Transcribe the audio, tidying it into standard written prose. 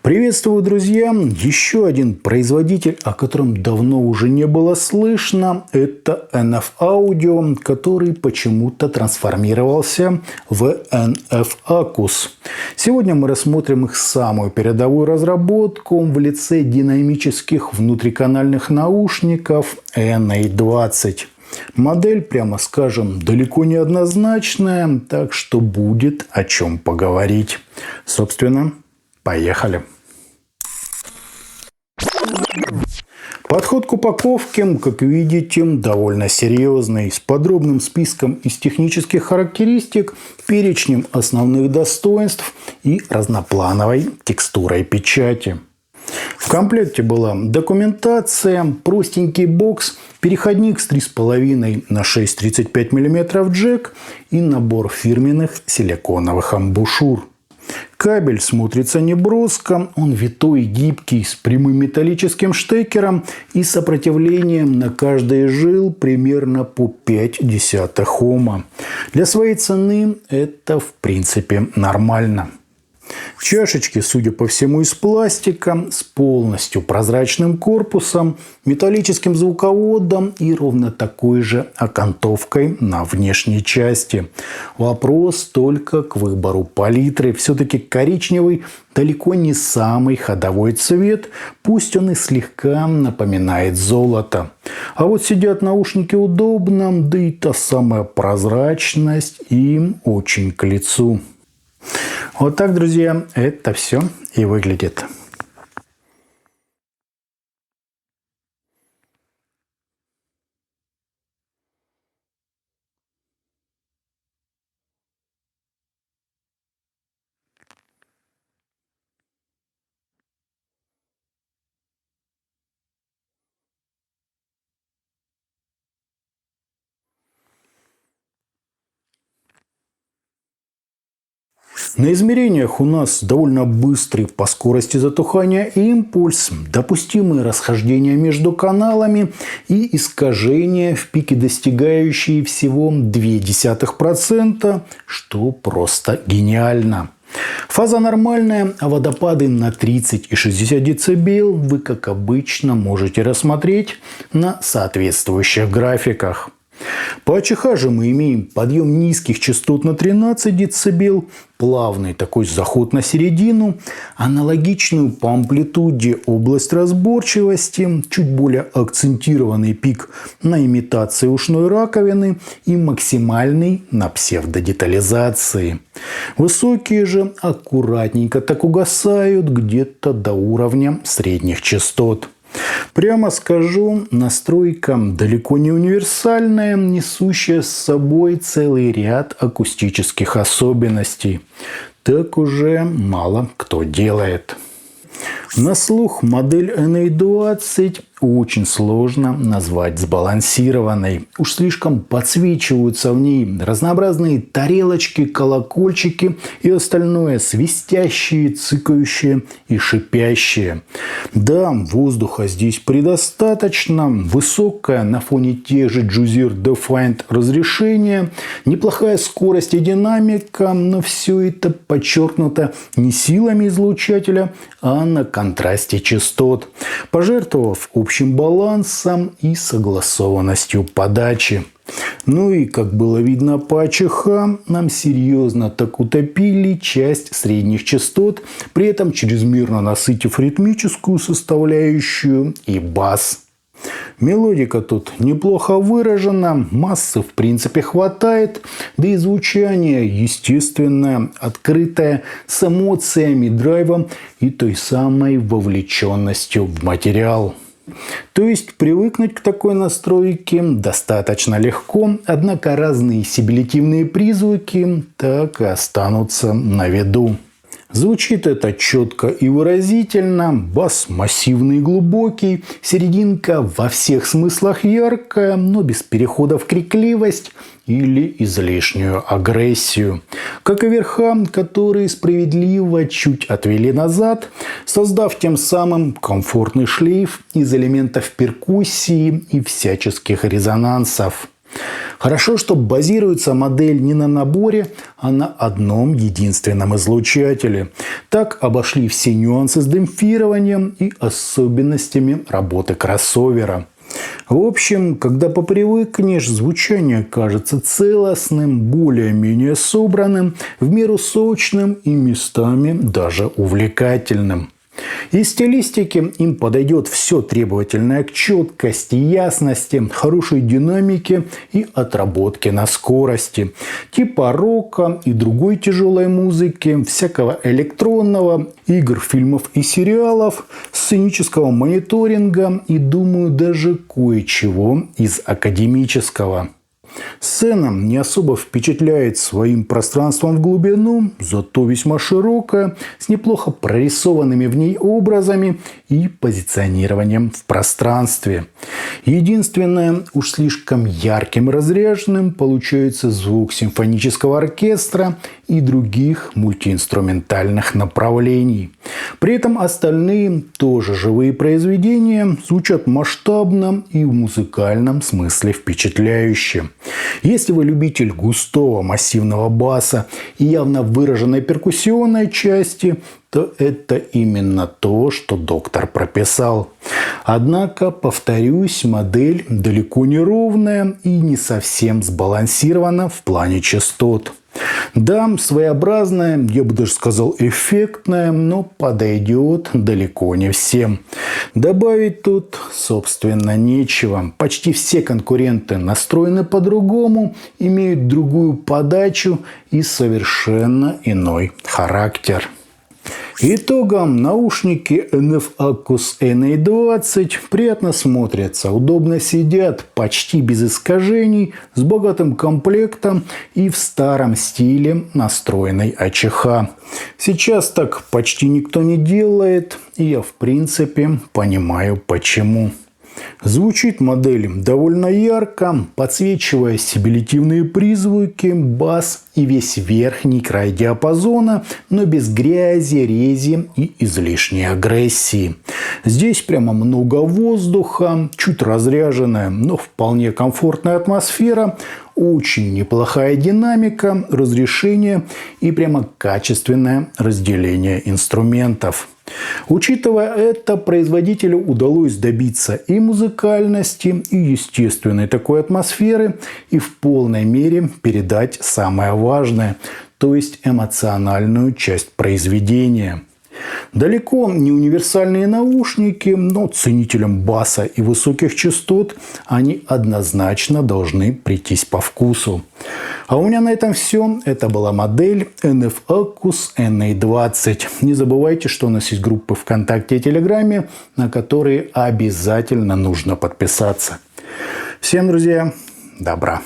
Приветствую, друзья! Еще один производитель, о котором давно уже не было слышно, это NF Audio, который почему-то трансформировался в NF Acus. Сегодня мы рассмотрим их самую передовую разработку в лице динамических внутриканальных наушников NA20. Модель, прямо скажем, далеко не однозначная, так что будет о чем поговорить. Собственно, поехали! Подход к упаковке, как видите, довольно серьезный, с подробным списком из технических характеристик, перечнем основных достоинств и разноплановой текстурой печати. В комплекте была документация, простенький бокс, переходник с 3,5 на 6,35 мм джек и набор фирменных силиконовых амбушюр. Кабель смотрится неброско, он витой, гибкий, с прямым металлическим штекером и сопротивлением на каждый жил примерно по 0,5 Ома. Для своей цены это в принципе нормально. Чашечки, судя по всему, из пластика, с полностью прозрачным корпусом, металлическим звуководом и ровно такой же окантовкой на внешней части. Вопрос только к выбору палитры. Все-таки коричневый далеко не самый ходовой цвет, пусть он и слегка напоминает золото. А вот сидят наушники удобно, да и та самая прозрачность им очень к лицу. Вот так, друзья, это все и выглядит. На измерениях у нас довольно быстрый по скорости затухания импульс, допустимые расхождения между каналами и искажения в пике, достигающие всего 0,2%, что просто гениально. Фаза нормальная, а водопады на 30 и 60 дБ вы, как обычно, можете рассмотреть на соответствующих графиках. По АЧХ же мы имеем подъем низких частот на 13 дБ, плавный такой заход на середину, аналогичную по амплитуде область разборчивости, чуть более акцентированный пик на имитации ушной раковины и максимальный на псевдодетализации. Высокие же аккуратненько так угасают где-то до уровня средних частот. Прямо скажу, настройка далеко не универсальная, несущая с собой целый ряд акустических особенностей. Так уже мало кто делает. На слух модель NA20 очень сложно назвать сбалансированной. Уж слишком подсвечиваются в ней разнообразные тарелочки, колокольчики и остальное свистящее, цыкающее и шипящее. Да, воздуха здесь предостаточно, высокое на фоне тех же Juicer Defined разрешение, неплохая скорость и динамика, но все это подчеркнуто не силами излучателя, а на контрасте частот, пожертвовав общим балансом и согласованностью подачи. Ну и, как было видно по АЧХ, нам серьезно так утопили часть средних частот, при этом чрезмерно насытив ритмическую составляющую и бас. Мелодика тут неплохо выражена, массы в принципе хватает, да и звучание естественное, открытое, с эмоциями, драйвом и той самой вовлеченностью в материал. То есть привыкнуть к такой настройке достаточно легко, однако разные сибилятивные призвуки так и останутся на виду. Звучит это четко и выразительно, бас массивный и глубокий, серединка во всех смыслах яркая, но без перехода в крикливость или излишнюю агрессию. Как и верха, которые справедливо чуть отвели назад, создав тем самым комфортный шлейф из элементов перкуссии и всяческих резонансов. Хорошо, что базируется модель не на наборе, а на одном единственном излучателе. Так обошли все нюансы с демпфированием и особенностями работы кроссовера. В общем, когда попривыкнешь, звучание кажется целостным, более-менее собранным, в меру сочным и местами даже увлекательным. Из стилистики им подойдет все требовательное к четкости, ясности, хорошей динамике и отработке на скорости. Типа рока и другой тяжелой музыки, всякого электронного, игр, фильмов и сериалов, сценического мониторинга и, думаю, даже кое-чего из академического. Сцена не особо впечатляет своим пространством в глубину, зато весьма широкая, с неплохо прорисованными в ней образами и позиционированием в пространстве. Единственное, уж слишком ярким и разряженным получается звук симфонического оркестра и других мультиинструментальных направлений. При этом остальные, тоже живые произведения, звучат масштабно и в музыкальном смысле впечатляюще. Если вы любитель густого массивного баса и явно выраженной перкуссионной части, то это именно то, что доктор прописал. Однако, повторюсь, модель далеко не ровная и не совсем сбалансирована в плане частот. Да, своеобразная, я бы даже сказал эффектная, но подойдет далеко не всем. Добавить тут, собственно, нечего. Почти все конкуренты настроены по-другому, имеют другую подачу и совершенно иной характер. Итогом наушники NF-Aqus NA20 приятно смотрятся, удобно сидят, почти без искажений, с богатым комплектом и в старом стиле настроенной АЧХ. Сейчас так почти никто не делает, и я в принципе понимаю почему. Звучит модель довольно ярко, подсвечивая сибилитивные призвуки, бас и весь верхний край диапазона, но без грязи, рези и излишней агрессии. Здесь прямо много воздуха, чуть разряженная, но вполне комфортная атмосфера, очень неплохая динамика, разрешение и прямо качественное разделение инструментов. Учитывая это, производителю удалось добиться и музыкальности, и естественной такой атмосферы, и в полной мере передать самое важное, то есть эмоциональную часть произведения. Далеко не универсальные наушники, но ценителям баса и высоких частот они однозначно должны прийтись по вкусу. А у меня на этом все. Это была модель NF-Aqus NA20. Не забывайте, что у нас есть группы ВКонтакте и Телеграме, на которые обязательно нужно подписаться. Всем, друзья, добра!